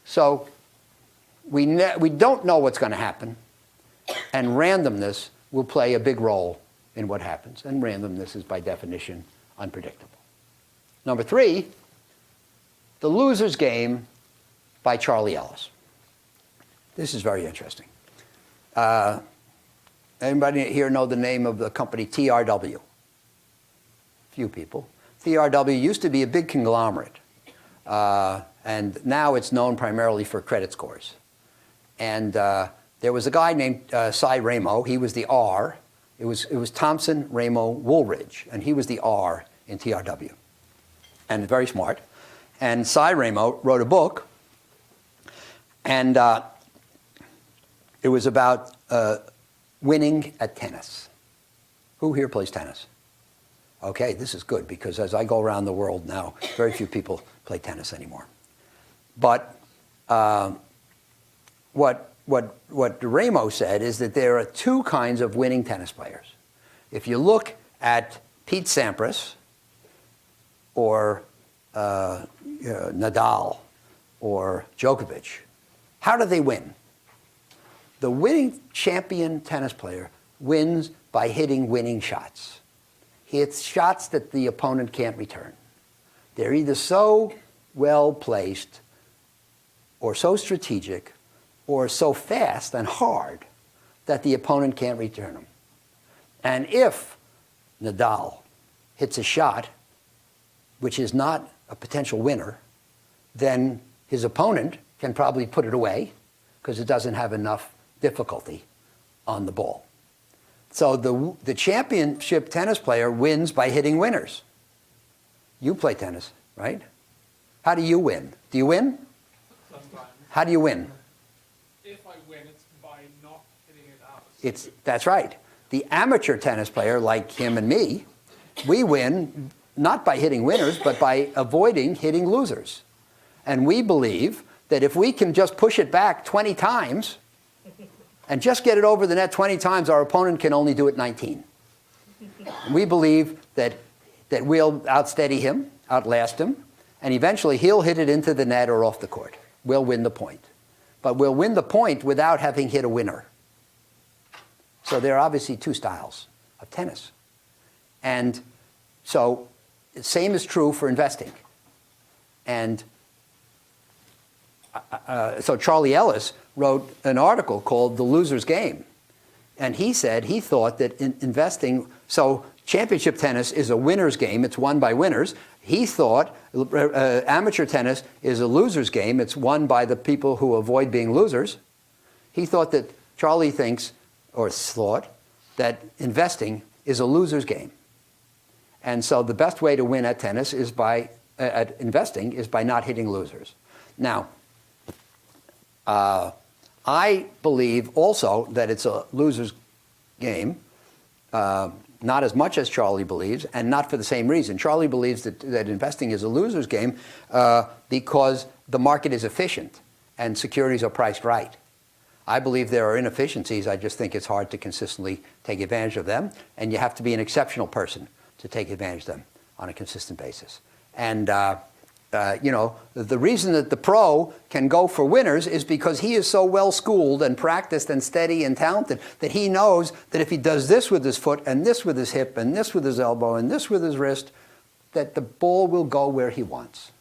So we don't know what's going to happen, and randomness will play a big role in what happens. And randomness is, by definition, unpredictable. Number 3, The Loser's Game by Charlie Ellis. This is very interesting. Anybody here know the name of the company TRW? Few people. TRW used to be a big conglomerate, and now it's known primarily for credit scores. And there was a guy named Cy Ramo. He was the R. It was Thompson, Ramo, Woolridge, and he was the R in TRW, and very smart. And Cy Ramo wrote a book, and it was about winning at tennis. Who here plays tennis? Okay, this is good, because as I go around the world now, very few people play tennis anymore. But what Ramo said is that there are 2 kinds of winning tennis players. If you look at Pete Sampras or Nadal or Djokovic, how do they win? The winning champion tennis player wins by hitting winning shots. He hits shots that the opponent can't return. They're either so well placed or so strategic or so fast and hard that the opponent can't return them. And if Nadal hits a shot which is not a potential winner, then his opponent can probably put it away because it doesn't have enough difficulty on the ball. So the championship tennis player wins by hitting winners. You play tennis, right? How do you win? Do you win? Sometimes. How do you win? If I win, it's by not hitting it out. That's right. The amateur tennis player, like him and me, we win not by hitting winners, but by avoiding hitting losers. And we believe that if we can just push it back 20 times and just get it over the net 20 times, our opponent can only do it 19. And we believe that we'll outsteady him, outlast him, and eventually he'll hit it into the net or off the court. We'll win the point. But we'll win the point without having hit a winner. So there are obviously 2 styles of tennis. And so the same is true for investing. And so Charlie Ellis wrote an article called The Loser's Game. And he said he thought that in investing, so championship tennis is a winner's game. It's won by winners. He thought amateur tennis is a loser's game. It's won by the people who avoid being losers. He thought that Charlie thinks, or thought, that investing is a loser's game. And so the best way to win at tennis is at investing is by not hitting losers. Now, I believe also that it's a loser's game, not as much as Charlie believes, and not for the same reason. Charlie believes that investing is a loser's game because the market is efficient and securities are priced right. I believe there are inefficiencies. I just think it's hard to consistently take advantage of them, and you have to be an exceptional person to take advantage of them on a consistent basis. And you know, the reason that the pro can go for winners is because he is so well schooled and practiced and steady and talented that he knows that if he does this with his foot and this with his hip and this with his elbow and this with his wrist, that the ball will go where he wants.